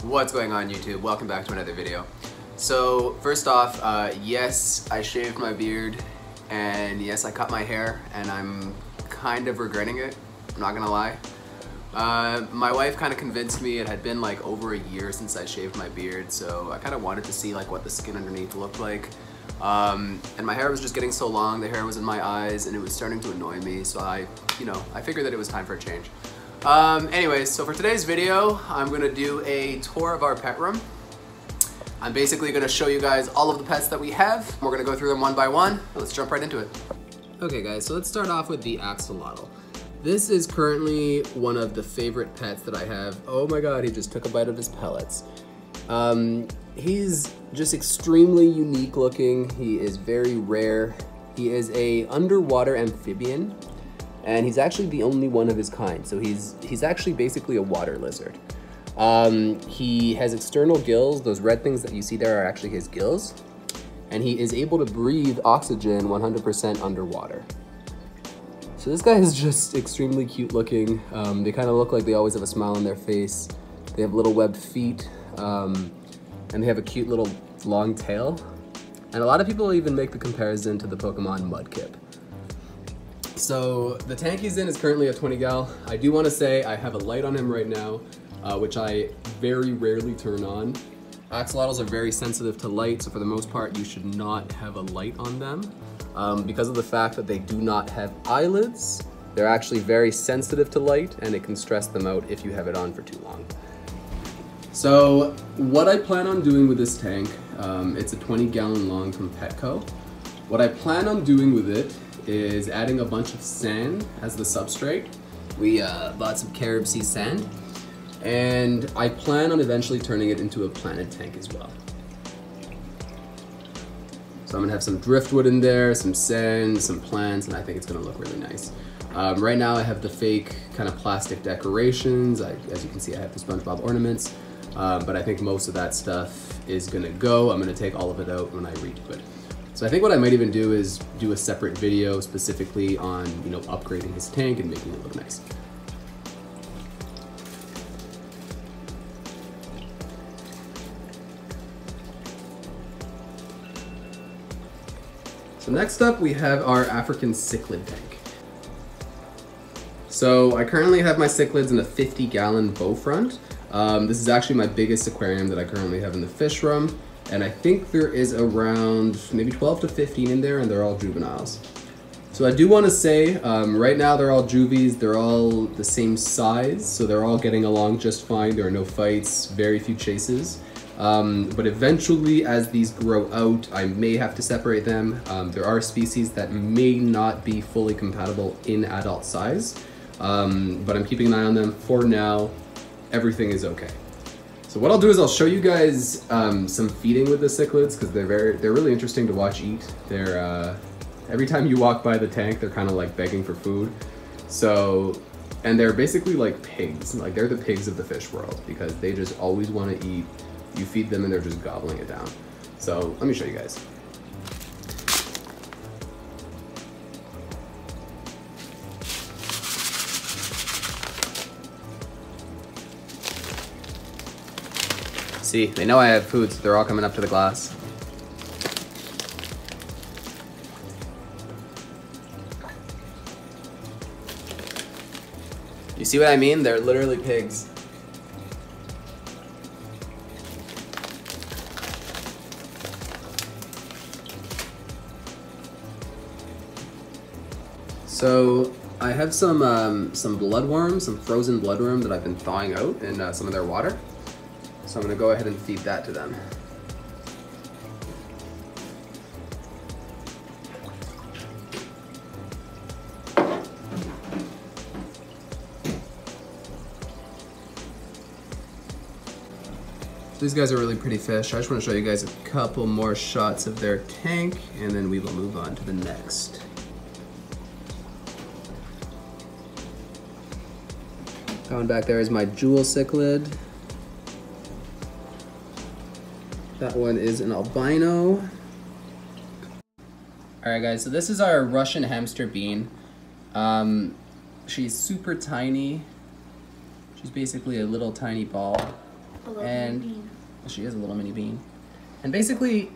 What's going on, YouTube? Welcome back to another video. So first off, yes, I shaved my beard, and yes, I cut my hair, and I'm kind of regretting it, I'm not gonna lie. My wife kind of convinced me. It had been like over a year since I shaved my beard, so I kind of wanted to see like what the skin underneath looked like. And my hair was just getting so long, the hair was in my eyes, and it was starting to annoy me, so I figured that it was time for a change. Anyways, so for today's video, I'm gonna do a tour of our pet room. I'm basically gonna show you guys all of the pets that we have. We're gonna go through them one by one. Let's jump right into it. Okay guys, so let's start off with the axolotl. This is currently one of the favorite pets that I have. Oh my god, he just took a bite of his pellets. He's just extremely unique looking. He is very rare. He is a underwater amphibian, and he's actually the only one of his kind. So he's actually basically a water lizard. He has external gills. Those red things that you see there are actually his gills. And he is able to breathe oxygen 100% underwater. So this guy is just extremely cute looking. They kind of look like they always have a smile on their face. They have little webbed feet, and they have a cute little long tail. And a lot of people even make the comparison to the Pokemon Mudkip. So the tank he's in is currently a 20 gal. I do want to say I have a light on him right now, which I very rarely turn on. Axolotls are very sensitive to light, so for the most part you should not have a light on them. Because of the fact that they do not have eyelids, they're actually very sensitive to light, and it can stress them out if you have it on for too long. So what I plan on doing with this tank, it's a 20 gallon long from Petco. What I plan on doing with it is adding a bunch of sand as the substrate. We bought some carob sea sand, and I plan on eventually turning it into a planted tank as well. So I'm gonna have some driftwood in there, some sand, some plants, and I think it's gonna look really nice. Right now I have the fake kind of plastic decorations. As you can see, I have the SpongeBob ornaments, but I think most of that stuff is gonna go. I'm gonna take all of it out when I redo it. So I think what I might even do is do a separate video specifically on, upgrading his tank and making it look nice. So next up we have our African cichlid tank. So I currently have my cichlids in a 50 gallon bow front. This is actually my biggest aquarium that I currently have in the fish room. And I think there is around maybe 12 to 15 in there, and they're all juveniles. So I do want to say, right now they're all juvies, they're all the same size, so they're all getting along just fine. There are no fights, very few chases. But eventually, as these grow out, I may have to separate them. There are species that may not be fully compatible in adult size, but I'm keeping an eye on them. For now, everything is okay. So what I'll do is I'll show you guys some feeding with the cichlids, because they're really interesting to watch eat. They're every time you walk by the tank, they're kind of like begging for food. So, and they're basically like pigs. Like they're the pigs of the fish world, because they just always want to eat. You feed them and they're just gobbling it down. So let me show you guys. See, they know I have food, so they're all coming up to the glass. You see what I mean? They're literally pigs. So I have some bloodworms, some frozen bloodworm that I've been thawing out in some of their water. So I'm gonna go ahead and feed that to them. These guys are really pretty fish. I just want to show you guys a couple more shots of their tank, and then we will move on to the next. Going back there is my jewel cichlid. That one is an albino. Alright guys, so this is our Russian hamster bean. She's super tiny. She's basically a little tiny ball. And she is a little mini bean. And basically,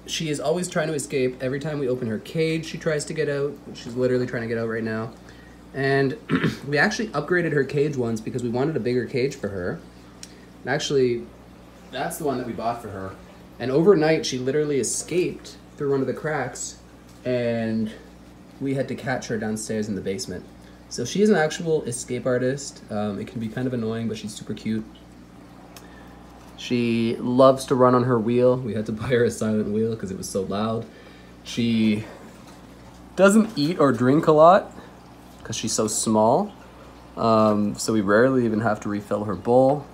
she is always trying to escape. Every time we open her cage, she tries to get out. She's literally trying to get out right now. And we actually upgraded her cage once because we wanted a bigger cage for her. And actually, that's the one that we bought for her. And overnight, she literally escaped through one of the cracks, and we had to catch her downstairs in the basement. So she is an actual escape artist. It can be kind of annoying, but she's super cute. She loves to run on her wheel. We had to buy her a silent wheel because it was so loud. She doesn't eat or drink a lot because she's so small. So we rarely even have to refill her bowl.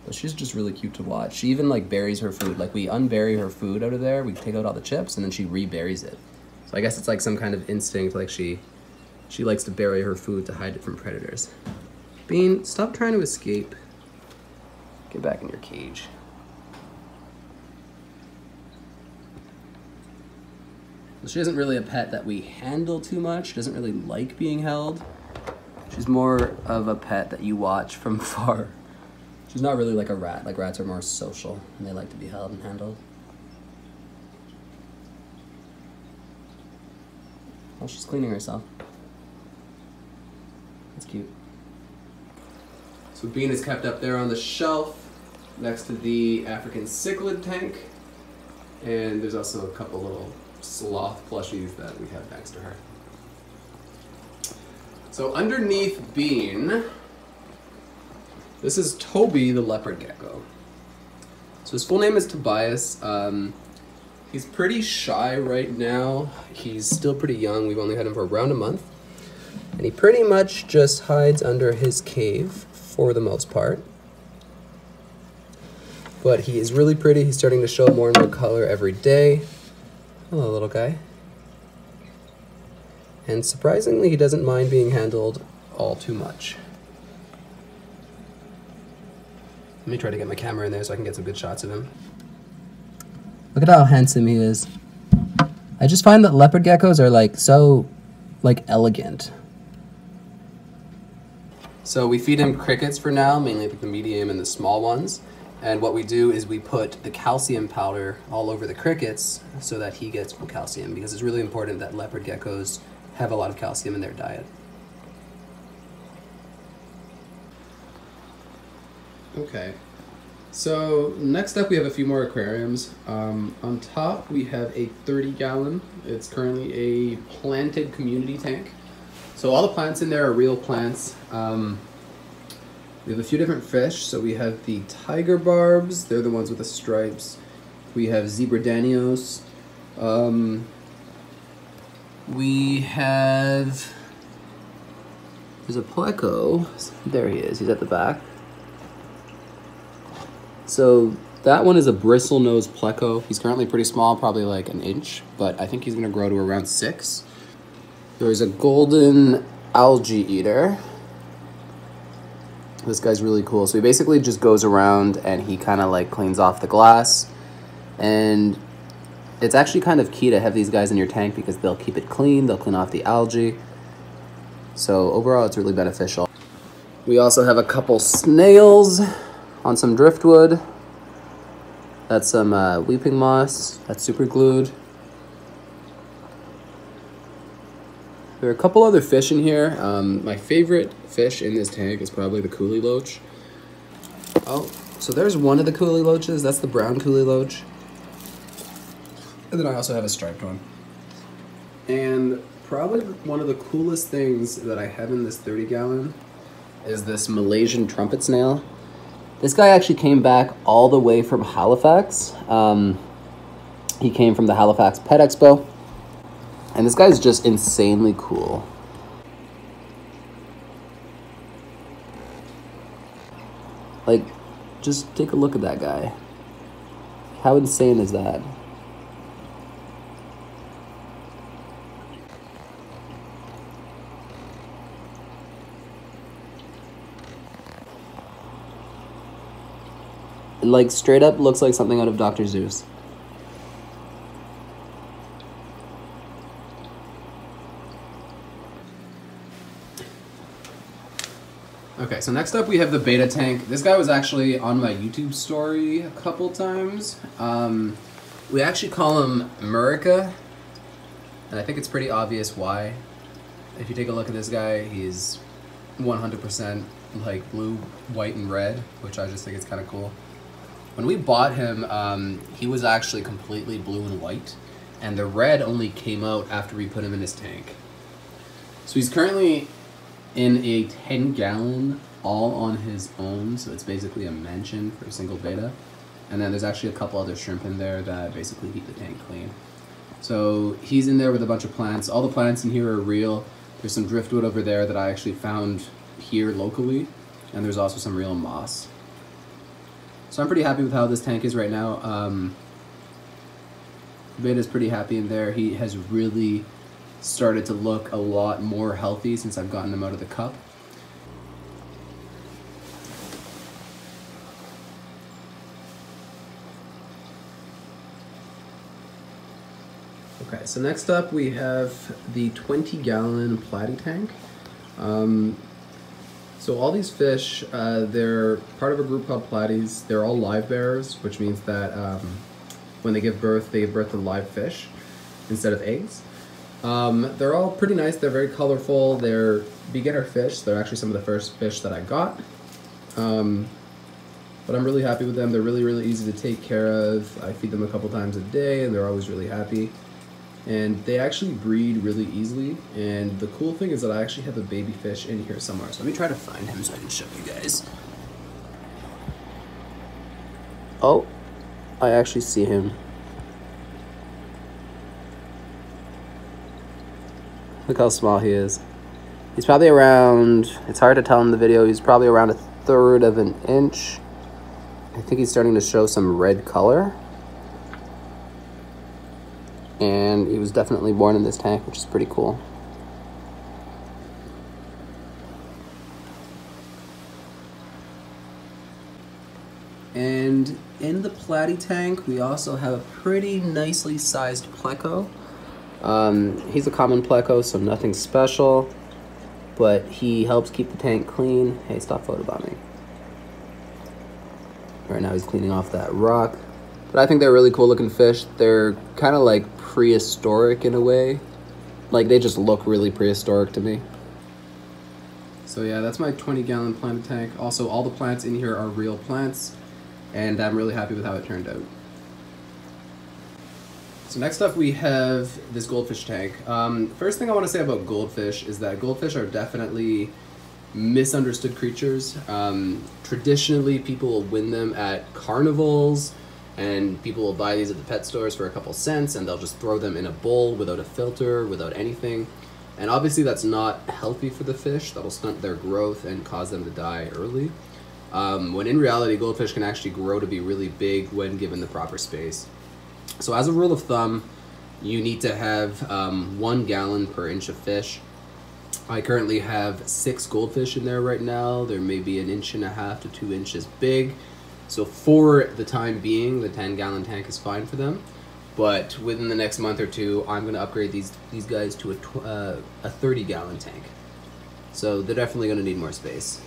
But she's just really cute to watch. She even like buries her food. Like we unbury her food out of there. We take out all the chips and then she reburies it. So I guess it's like some kind of instinct. Like she likes to bury her food to hide it from predators. Bean, stop trying to escape. Get back in your cage. She isn't really a pet that we handle too much. She doesn't really like being held. She's more of a pet that you watch from far. She's not really like a rat. Like rats are more social and they like to be held and handled. Oh, she's cleaning herself. That's cute. So Bean is kept up there on the shelf next to the African Cichlid tank. And there's also a couple little sloth plushies that we have next to her. So underneath Bean, this is Toby the Leopard Gecko. So his full name is Tobias. He's pretty shy right now. He's still pretty young. We've only had him for around a month. And he pretty much just hides under his cave for the most part. But he is really pretty. He's starting to show more and more color every day. Hello, little guy. And surprisingly, he doesn't mind being handled all too much. Let me try to get my camera in there so I can get some good shots of him. Look at how handsome he is. I just find that leopard geckos are like so elegant. So we feed him crickets for now, mainly the medium and the small ones. And what we do is we put the calcium powder all over the crickets so that he gets full calcium, because it's really important that leopard geckos have a lot of calcium in their diet. Okay, so next up we have a few more aquariums. On top we have a 30-gallon. It's currently a planted community tank. So all the plants in there are real plants. We have a few different fish. So we have the tiger barbs. They're the ones with the stripes. We have zebradanios. We have... There's a pleco. There he is. He's at the back. So that one is a Bristlenose Pleco. He's currently pretty small, probably like an inch, but I think he's gonna grow to around 6. There's a golden algae eater. This guy's really cool. So he basically just goes around and he kind of like cleans off the glass. And it's actually kind of key to have these guys in your tank because they'll keep it clean, they'll clean off the algae. So overall, it's really beneficial. We also have a couple snails on some driftwood. That's some weeping moss that's super glued. There are a couple other fish in here. My favorite fish in this tank is probably the coolie loach. Oh, so there's one of the coolie loaches. That's the brown coolie loach. And then I also have a striped one. And probably one of the coolest things that I have in this 30-gallon is this Malaysian trumpet snail. This guy actually came back all the way from Halifax. He came from the Halifax Pet Expo. And this guy's just insanely cool. Like, just take a look at that guy. How insane is that? It, like, straight up looks like something out of Dr. Seuss. Okay, Okay, so next up we have the Betta Tank. This guy was actually on my YouTube story a couple times. We actually call him Murica, and I think it's pretty obvious why. If you take a look at this guy, he's 100% like blue, white, and red, which I just think is kind of cool. When we bought him, he was actually completely blue and white, and the red only came out after we put him in his tank. So he's currently in a 10-gallon all on his own, so it's basically a mansion for a single betta. And then there's actually a couple other shrimp in there that basically keep the tank clean. So he's in there with a bunch of plants. All the plants in here are real. There's some driftwood over there that I actually found here locally, and there's also some real moss. So I'm pretty happy with how this tank is right now. Betta's pretty happy in there. He has really started to look a lot more healthy since I've gotten him out of the cup. Okay, so next up we have the 20-gallon Plaited Tank. So all these fish, they're part of a group called Plaities. They're all live bearers, which means that when they give birth to live fish instead of eggs. They're all pretty nice. They're very colorful. They're beginner fish. They're actually some of the first fish that I got. But I'm really happy with them. They're really, really easy to take care of. I feed them a couple times a day, and they're always really happy. And they actually breed really easily. And the cool thing is that I actually have a baby fish in here somewhere. So let me try to find him so I can show you guys. Oh, I actually see him. Look how small he is. He's probably around, it's hard to tell in the video, he's probably around 1/3 of an inch. I think he's starting to show some red color. And he was definitely born in this tank, which is pretty cool. And in the Plaited tank, we also have a pretty nicely sized Pleco. He's a common Pleco, so nothing special, but he helps keep the tank clean. Hey, stop photobombing. Right now he's cleaning off that rock. But I think they're really cool looking fish. They're kind of like prehistoric in a way. Like, they just look really prehistoric to me. So yeah, that's my 20-gallon Plaited tank. Also, all the plants in here are real plants, and I'm really happy with how it turned out. So next up we have this Goldfish tank. First thing I want to say about goldfish is that goldfish are definitely misunderstood creatures. Traditionally, people will win them at carnivals, and people will buy these at the pet stores for a couple cents, and they'll just throw them in a bowl without a filter, without anything. And obviously that's not healthy for the fish. That'll stunt their growth and cause them to die early. When in reality, goldfish can actually grow to be really big when given the proper space. So as a rule of thumb, you need to have 1 gallon per inch of fish. I currently have 6 goldfish in there right now. They're maybe 1.5 to 2 inches big. So for the time being, the 10-gallon tank is fine for them. But within the next month or two, I'm going to upgrade these guys to a 30-gallon tank. So they're definitely going to need more space.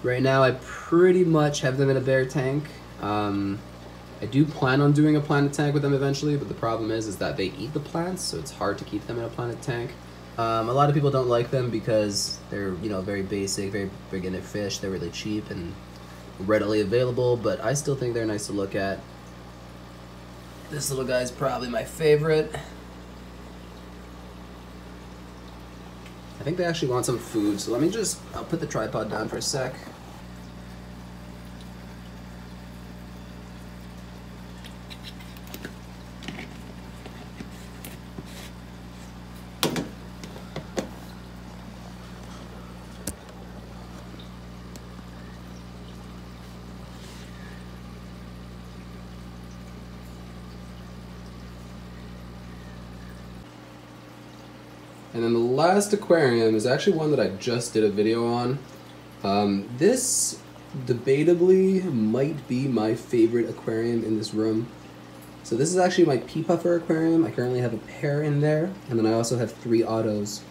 Right now, I pretty much have them in a bear tank. I do plan on doing a Plaited tank with them eventually, but the problem is that they eat the plants, so it's hard to keep them in a Plaited tank. A lot of people don't like them because they're, you know, very basic, very beginner fish. They're really cheap and readily available, but I still think they're nice to look at. This little guy is probably my favorite. I think they actually want some food, so let me just, I'll put the tripod down for a sec. And then the last aquarium is actually one that I just did a video on. This debatably might be my favorite aquarium in this room. So this is actually my pea puffer aquarium. I currently have a pair in there, and then I also have 3 autos.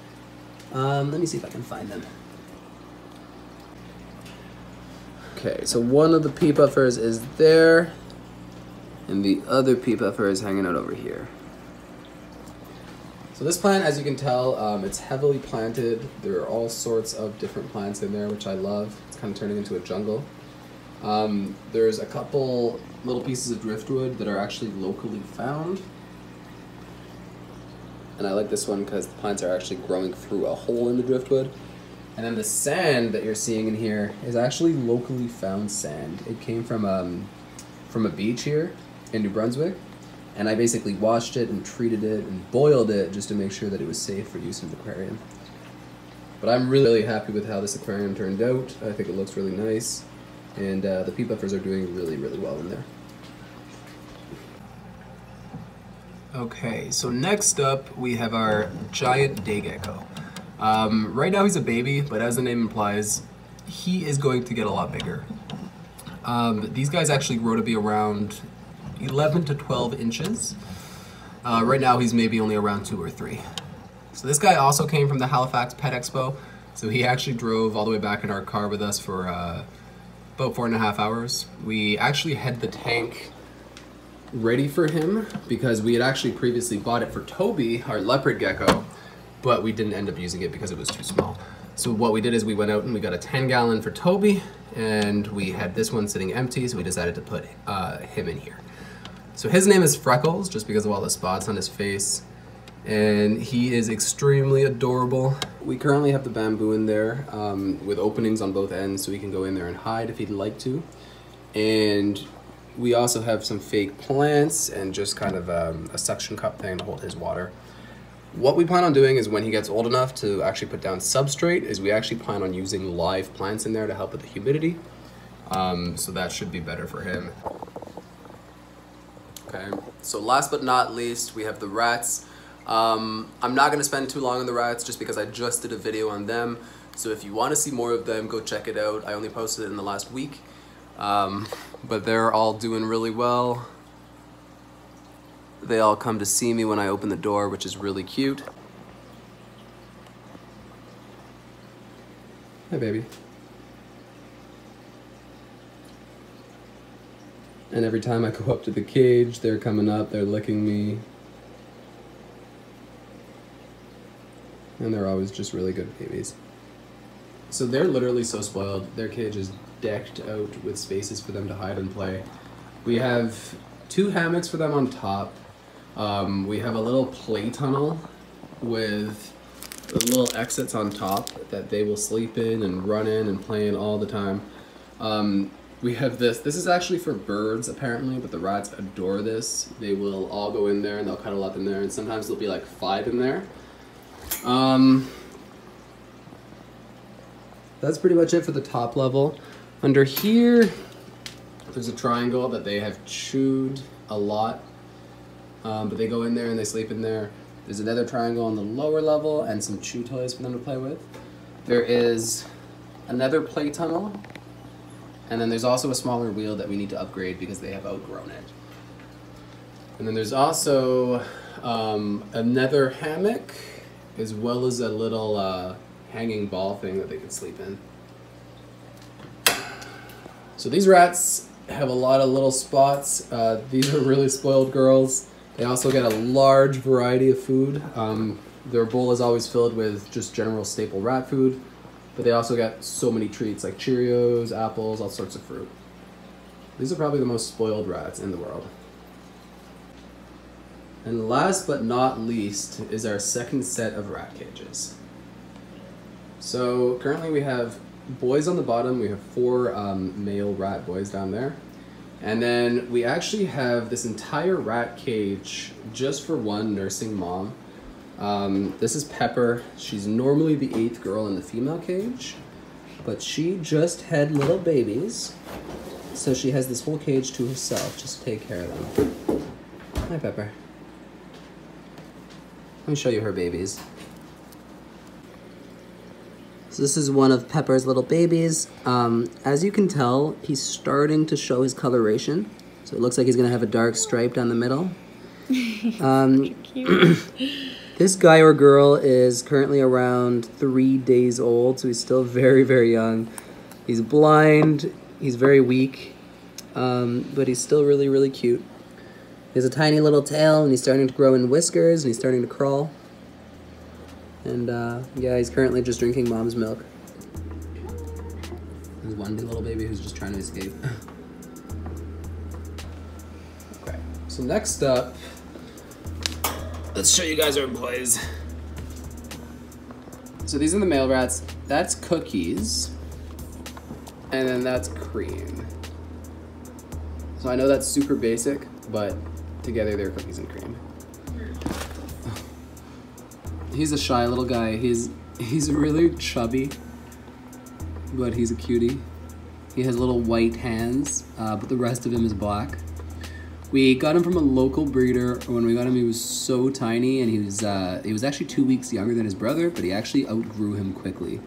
Let me see if I can find them. Okay, so one of the pea buffers is there, and the other pea buffer is hanging out over here. So this plant, as you can tell, it's heavily planted. There are all sorts of different plants in there, which I love. It's kind of turning into a jungle. There's a couple little pieces of driftwood that are actually locally found. And I like this one because the plants are actually growing through a hole in the driftwood. And then the sand that you're seeing in here is actually locally found sand. It came from a beach here in New Brunswick. And I basically washed it and treated it and boiled it just to make sure that it was safe for use in the aquarium. But I'm really happy with how this aquarium turned out. I think it looks really nice. And the pea buffers are doing really, really well in there. Okay, so next up we have our giant day gecko. Right now he's a baby, but as the name implies, he is going to get a lot bigger. These guys actually grow to be around 11 to 12 inches. Right now he's maybe only around 2 or 3. So this guy also came from the Halifax Pet Expo. So he actually drove all the way back in our car with us for about 4.5 hours. We actually had the tank ready for him because we had actually previously bought it for Toby, our leopard gecko, but we didn't end up using it because it was too small. So what we did is we went out and we got a 10-gallon for Toby, and we had this one sitting empty, so we decided to put him in here. So his name is Freckles, just because of all the spots on his face, and he is extremely adorable. We currently have the bamboo in there with openings on both ends, so he can go in there and hide if he'd like to. And we also have some fake plants and just kind of a suction cup thing to hold his water. What we plan on doing is when he gets old enough to actually put down substrate is we actually plan on using live plants in there to help with the humidity. So that should be better for him. Okay, so last but not least, we have the rats. I'm not going to spend too long on the rats just because I just did a video on them. So if you want to see more of them, go check it out. I only posted it in the last week. But they're all doing really well. They all come to see me when I open the door, which is really cute. Hi, baby. And every time I go up to the cage, they're coming up, they're licking me. And they're always just really good babies. So they're literally so spoiled. Their cage is decked out with spaces for them to hide and play. We have 2 hammocks for them on top. We have a little play tunnel with little exits on top that they will sleep in and run in and play in all the time. We have this is actually for birds apparently, but the rats adore this. They will all go in there and they'll cuddle up in there, and sometimes there'll be like 5 in there. That's pretty much it for the top level. Under here, there's a triangle that they have chewed a lot, but they go in there and they sleep in there. There's another triangle on the lower level and some chew toys for them to play with. There is another play tunnel, and then there's also a smaller wheel that we need to upgrade because they have outgrown it. And then there's also another hammock, as well as a little hanging ball thing that they can sleep in. So these rats have a lot of little spots. These are really spoiled girls. They also get a large variety of food. Their bowl is always filled with just general staple rat food, but they also get so many treats like Cheerios, apples, all sorts of fruit. These are probably the most spoiled rats in the world. And last but not least is our second set of rat cages. So currently we have boys on the bottom. We have 4 male rat boys down there. And then we actually have this entire rat cage just for one nursing mom. This is Pepper. She's normally the 8th girl in the female cage, but she just had little babies. So she has this whole cage to herself just to take care of them. Hi, Pepper. Let me show you her babies. So this is one of Pepper's little babies. As you can tell, he's starting to show his coloration. So it looks like he's gonna have a dark stripe down the middle. This guy or girl is currently around 3 days old, so he's still very, very young. He's blind. He's very weak, but he's still really, really cute. He has a tiny little tail, and he's starting to grow in whiskers, and he's starting to crawl. And yeah, he's currently just drinking mom's milk. There's one little baby who's just trying to escape. Okay, so next up, let's show you guys our boys. So these are the male rats. That's Cookies. And then that's Cream. So I know that's super basic, but together they're Cookies and Cream. He's a shy little guy. He's really chubby, but he's a cutie. He has little white hands, but the rest of him is black. We got him from a local breeder. When we got him, he was so tiny, and he was actually 2 weeks younger than his brother, but he actually outgrew him quickly.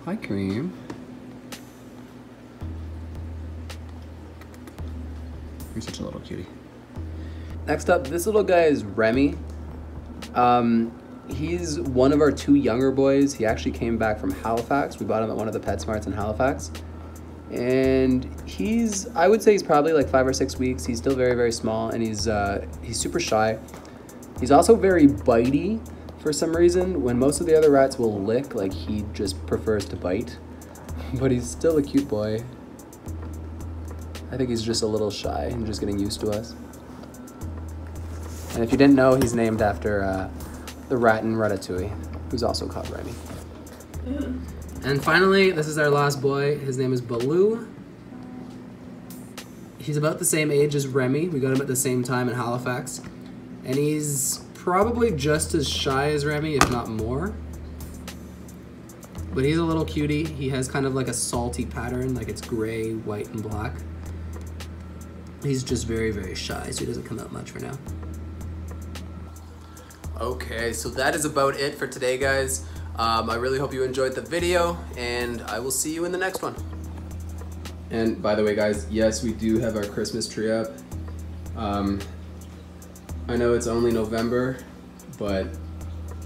Hi, Cream. You're such a little cutie. Next up, this little guy is Remy. He's one of our 2 younger boys. He actually came back from Halifax. We bought him at one of the PetSmarts in Halifax. And I would say he's probably like 5 or 6 weeks. He's still very, very small, and he's super shy. He's also very bitey for some reason. When most of the other rats will lick, like, he just prefers to bite. But he's still a cute boy. I think he's just a little shy and just getting used to us. And if you didn't know, he's named after the rat in Ratatouille, who's also called Remy. And finally, this is our last boy. His name is Baloo. He's about the same age as Remy. We got him at the same time in Halifax. And he's probably just as shy as Remy, if not more. But he's a little cutie. He has kind of like a salty pattern, like it's gray, white, and black. He's just very, very shy, so he doesn't come out much for now. Okay, so that is about it for today, guys. I really hope you enjoyed the video, and I will see you in the next one. And by the way, guys, yes, we do have our Christmas tree up. I know it's only November, but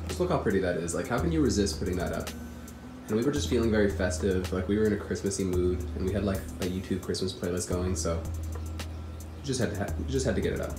just look how pretty that is. Like, how can you resist putting that up? And we were just feeling very festive, like we were in a Christmassy mood, and we had like a YouTube Christmas playlist going, so just had to get it up.